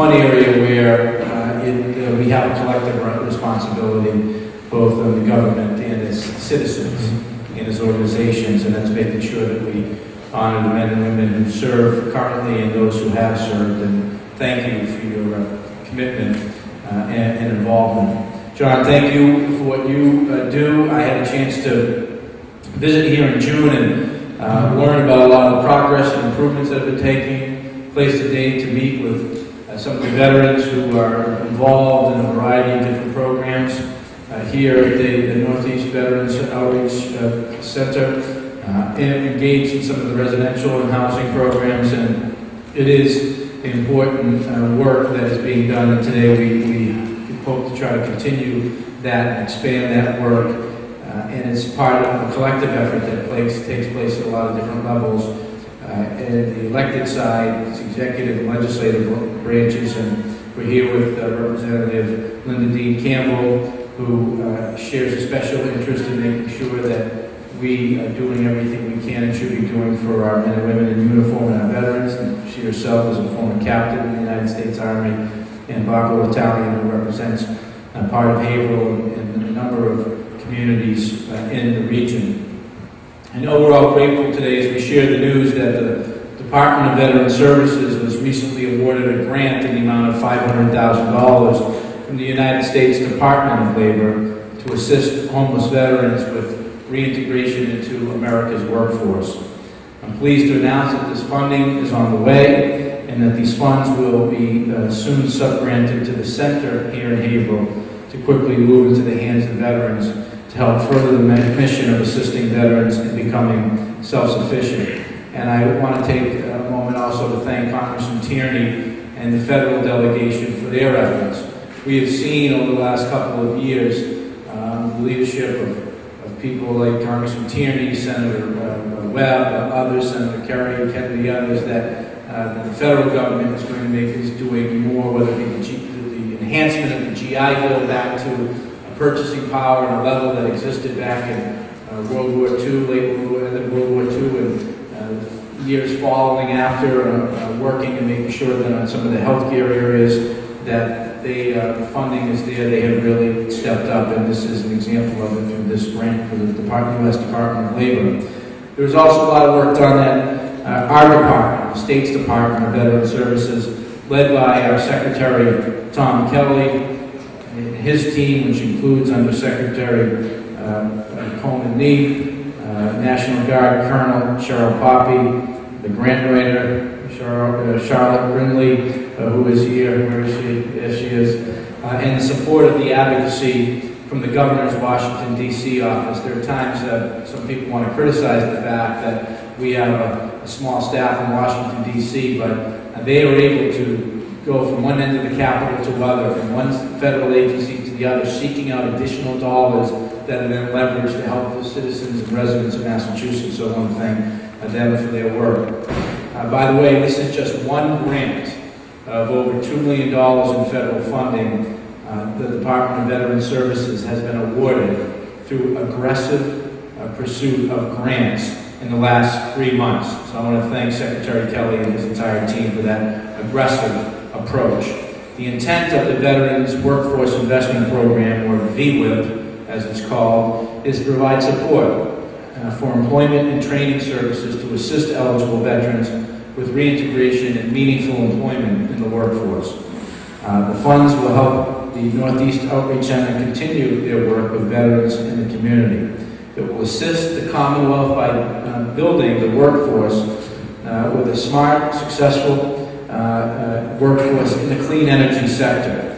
One area where we have a collective responsibility, both on the government and as citizens and as organizations, and that's making sure that we honor the men and women who serve currently and those who have served. And thank you for your commitment and involvement. John, thank you for what you do. I had a chance to visit here in June and learn about a lot of the progress and improvements that have been taking place today, to meet with some of the veterans who are involved in a variety of different programs here at the Northeast Veterans Outreach Center, and engaged in some of the residential and housing programs. And it is important work that is being done, and today we hope to try to continue that and expand that work. And it's part of a collective effort that takes place at a lot of different levels. And the elected side, it's executive and legislative branches, and we're here with Representative Linda Dean Campbell, who shares a special interest in making sure that we are doing everything we can and should be doing for our men and women in uniform and our veterans. And she herself is a former captain in the United States Army, and Barbara Italian, who represents part of Haverhill and a number of communities in the region. I know we're all grateful today as we share the news that the Department of Veteran Services was recently awarded a grant in the amount of $500,000 from the United States Department of Labor to assist homeless veterans with reintegration into America's workforce. I'm pleased to announce that this funding is on the way, and that these funds will be soon sub-granted to the center here in Haverhill to quickly move into the hands of veterans to help further the mission of assisting veterans in becoming self-sufficient. And I want to take a moment also to thank Congressman Tierney and the federal delegation for their efforts. We have seen over the last couple of years the leadership of people like Congressman Tierney, Senator Webb, others, Senator Kerry, Kennedy, others, that the federal government is going to make is doing more, whether it be the enhancement of the GI Bill back to purchasing power on a level that existed back in World War II, late World War II, and years following after, working and making sure that on some of the healthcare areas that the funding is there. They have really stepped up, and this is an example of it through this grant for the U.S. Department of Labor. There's also a lot of work done at our department, the State's Department of Veteran Services, led by our Secretary Tom Kelly, and his team, which includes Undersecretary Coleman Nee, National Guard Colonel Cheryl Poppy, the grant writer Charlotte Brindley, who is here, where is she? Yes, she is, and the support of the advocacy from the Governor's Washington, D.C. office. There are times that some people want to criticize the fact that we have a small staff in Washington, D.C., but they are able to go from one end of the Capitol to other, from one federal agency to the other, seeking out additional dollars that are then leveraged to help the citizens and residents of Massachusetts. So I want to thank them for their work. By the way, this is just one grant of over $2 million in federal funding. The Department of Veteran Services has been awarded through aggressive pursuit of grants in the last 3 months. So I want to thank Secretary Kelly and his entire team for that aggressive approach. The intent of the Veterans Workforce Investment Program, or VWIP as it's called, is to provide support for employment and training services to assist eligible veterans with reintegration and meaningful employment in the workforce. The funds will help the Northeast Outreach Center continue their work with veterans in the community. It will assist the Commonwealth by building the workforce with a smart, successful workforce in the clean energy sector.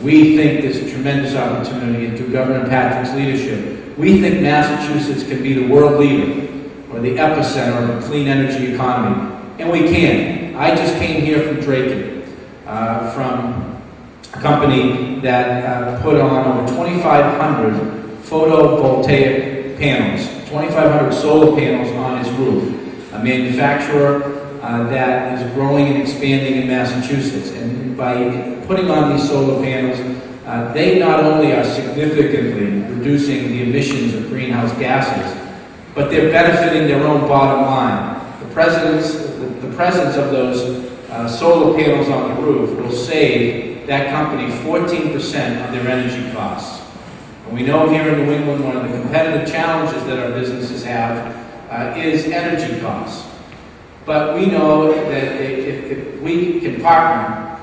We think there's a tremendous opportunity, and through Governor Patrick's leadership, we think Massachusetts can be the world leader or the epicenter of a clean energy economy. And we can. I just came here from Draken, from a company that put on over 2,500 photovoltaic panels, 2,500 solar panels on its roof, a manufacturer that is growing and expanding in Massachusetts. And by putting on these solar panels, they not only are significantly reducing the emissions of greenhouse gases, but they're benefiting their own bottom line. The presence of those solar panels on the roof will save that company 14% of their energy costs. And we know here in New England one of the competitive challenges that our businesses have is energy costs. But we know that if we can partner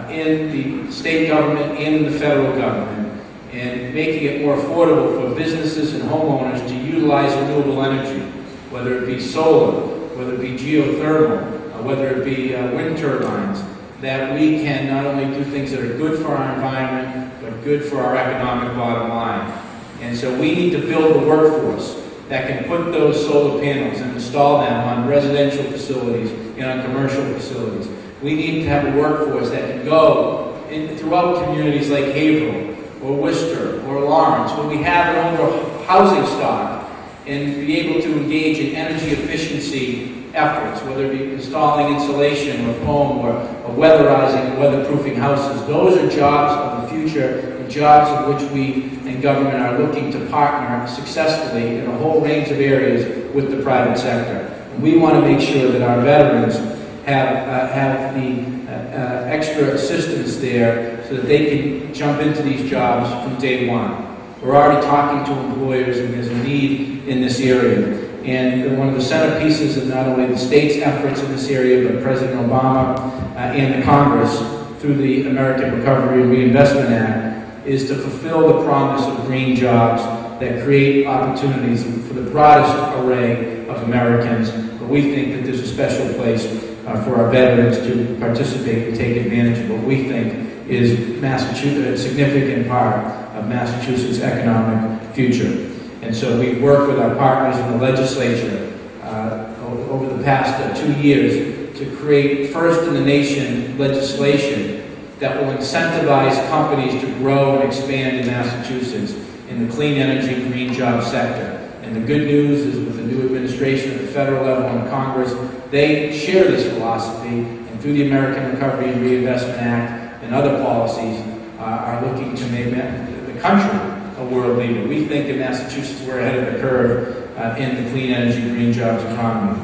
in the state government and in the federal government and making it more affordable for businesses and homeowners to utilize renewable energy, whether it be solar, whether it be geothermal, whether it be wind turbines, that we can not only do things that are good for our environment, but good for our economic bottom line. And so we need to build the workforce that can put those solar panels and install them on residential facilities and on commercial facilities. We need to have a workforce that can go throughout communities like Haverhill or Worcester or Lawrence, where we have an older housing stock, and be able to engage in energy efficiency efforts, whether it be installing insulation or foam or weatherizing and weatherproofing houses. Those are jobs of the future, and jobs in which we and government are looking to partner successfully in a whole range of areas with the private sector. And we want to make sure that our veterans have the extra assistance there so that they can jump into these jobs from day one. We're already talking to employers, and there's a need in this area. And one of the centerpieces of not only the state's efforts in this area, but President Obama and the Congress, through the American Recovery and Reinvestment Act, is to fulfill the promise of green jobs that create opportunities for the broadest array of Americans. But we think that there's a special place for our veterans to participate and take advantage of what we think is Massachusetts, a significant part of Massachusetts' economic future. And so we work with our partners in the legislature over the past 2 years to create first-in-the-nation legislation that will incentivize companies to grow and expand in Massachusetts in the clean energy, green job sector. And the good news is with the new administration at the federal level and Congress, they share this philosophy, and through the American Recovery and Reinvestment Act and other policies are looking to make the country a world leader. We think in Massachusetts we're ahead of the curve in the clean energy, green jobs economy.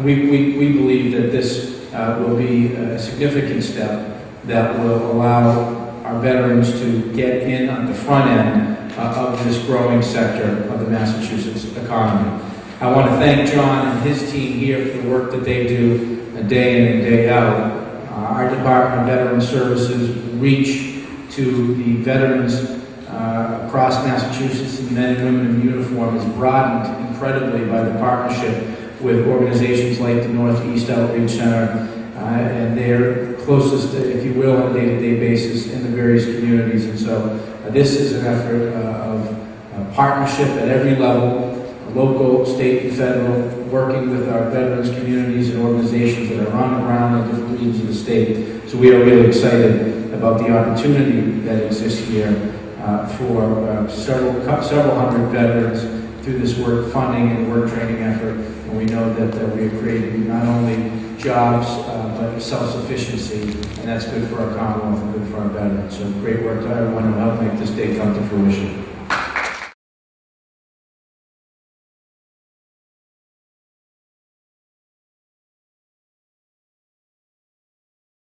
We believe that this will be a significant step that will allow our veterans to get in on the front end of this growing sector of the Massachusetts economy. I want to thank John and his team here for the work that they do day in and day out. Our Department of Veterans Services reach to the veterans across Massachusetts, and men and women in uniform, is broadened incredibly by the partnership with organizations like the Northeast Outreach Center and their closest, if you will, on a day-to-day basis in the various communities. And so this is an effort of partnership at every level, local, state, and federal, working with our veterans communities and organizations that are on the ground in different regions of the state. So we are really excited about the opportunity that exists here for several hundred veterans through this work funding and work training effort. And we know that we are creating not only jobs, but self-sufficiency, and that's good for our Commonwealth and good for our veterans. So great work to everyone who helped make this day come to fruition.